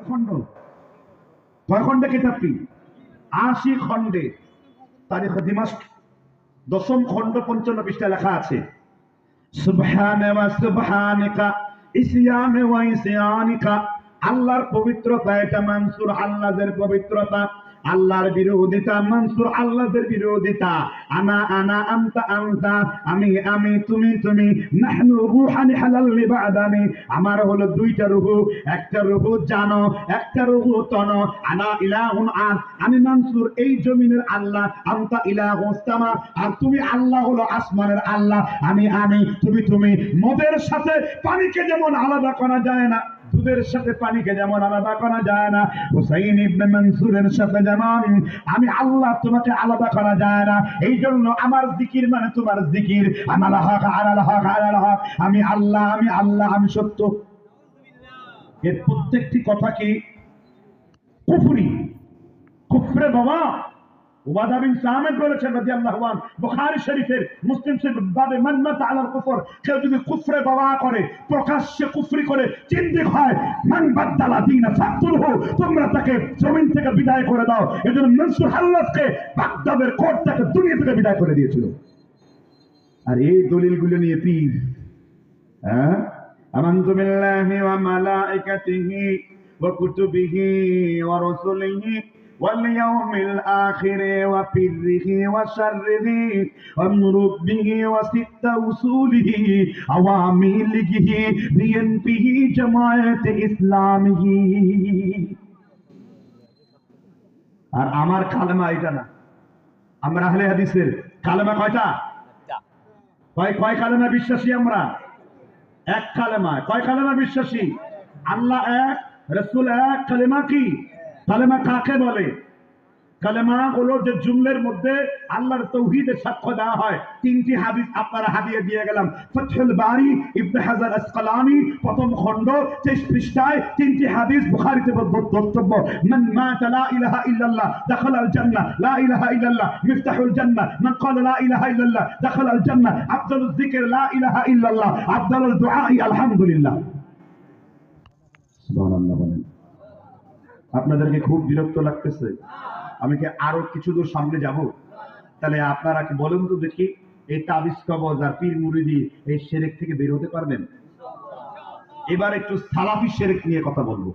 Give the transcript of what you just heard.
খণ্ড, কয় খণ্ডে কিতাবটি? 80 খণ্ডে। তারিখ দিমাশক 10ম খণ্ড 55 পৃষ্ঠায় লেখা আছে, সুবহানা ওয়া সুবহানিকা ইসয়ানা ওয়া ইসয়ানিকা। আল্লাহর পবিত্রতা এটা মানসুর আল্লাহর পবিত্রতা, আল্লাহর বিরোধিতা মানসুর আল্লাহর বিরোধিতা। আনা আনা আনতা আনতা, আমি আমি তুমি তুমি। নাহনু রূহানি হালাল লিবাদানি, আমার হলো দুইটা রূহ, একটা রূহ জানো, একটা রূহ তনো। আনা ইলাহুন আদ, আমি মানসুর এই জমিনের আল্লাহ। আনতা ইলাহুস সামা, আর তুমি আল্লাহ হলো আসমানের আল্লাহ। আমি আমি তুমি তুমি। মদের সাথে পানিকে যেমন আলাদা করা যায় না, দুধের সাথে পানিকে যেমন আলাদা করা যায় না, হুসাইন ইবনে মনসুরের সাথে যেমন আমি আল্লাহ, তোমাকে আলাদা করা যায় না। এই জন্য আমার জিকির মানে তোমার জিকির। আমার হক আলাল হক আলাল হক, আমি আল্লাহ, আমি আল্লাহ, আমি সত্য। এর প্রত্যেকটি কথা কি কুফরি, কুফরে বাবা। উবাদা বিন সামিত বলেছেন রাদিয়াল্লাহু আনহু, বুখারী শরীফের, মুসলিম শরীফের বাবে মান মাতা আলাল কুফর, কেউ যদি কুফরে বাবা করে, প্রকাশ্যে কুফরি করে চিন্তিত হয়, মান বাদদালা দীনা ফাকতুলহু, তোমরা তাকে জমিন থেকে বিদায় করে দাও। এজন্য মনসুর হাল্লাজকে বাগদাদের কোর্ট থেকে দুনিয়া থেকে বিদায় করে দিয়েছিল। আর এই দলিলগুলো নিয়ে পীর, হ্যাঁ, আমানতু বিল্লাহি ওয়া মালাইকাতিহি ওয়া কুতুবিহি ওয়া রাসূলিহি واليوم الآخر وفره وشره ومربه وست وصوله عوامله بينته جماعة إسلامه। আর আমার কালেমা এটা না, আমরা আহলে হাদিসের কালেমা কয়টা? কয় কালেমা বিশ্বাসী আমরা? এক কালেমা। কয় কালেমা বিশ্বাসী? আল্লাহ এক, রাসূল এক। কালেমা কি? কালেমা কাকে বলে? কালেমা হলো যে জুমলের মধ্যে আল্লাহর তাওহীদের সাক্ষ্য দেওয়া হয়। 3টি হাদিস আপনারা হাদিয়া দিয়ে গেলাম। ফাতহুল বারি ইবনে হাজার আসকালানি, প্রথম খণ্ড 23 পৃষ্ঠায় 3টি হাদিস বুখারীতে বক্তব্য। মান মাতা লা ইলাহা ইল্লাল্লাহ দাখালাল জান্নাহ, লা ইলাহা ইল্লাল্লাহ মিফতাহুল জান্নাহ, মান ক্বালা লা ইলাহা ইল্লাল্লাহ দাখালাল জান্নাহ, আফদালুয যিকর লা ইলাহা ইল্লাল্লাহ, আফদালুল দুআই আলহামদুলিল্লাহ। সুবহানাল্লাহ বলেন। আপনাদেরকে খুব বিরক্ত লাগতেছে? আমি কি আরো কিছু দূর সামনে যাব? তাহলে আপনারা কি বলেন তো দেখি, এই তাবিজ কবজ আর পীর মুরিদি এই শিরক থেকে বের হতে পারবেন? এবার একটু সালাফি শিরক নিয়ে কথা বলবো।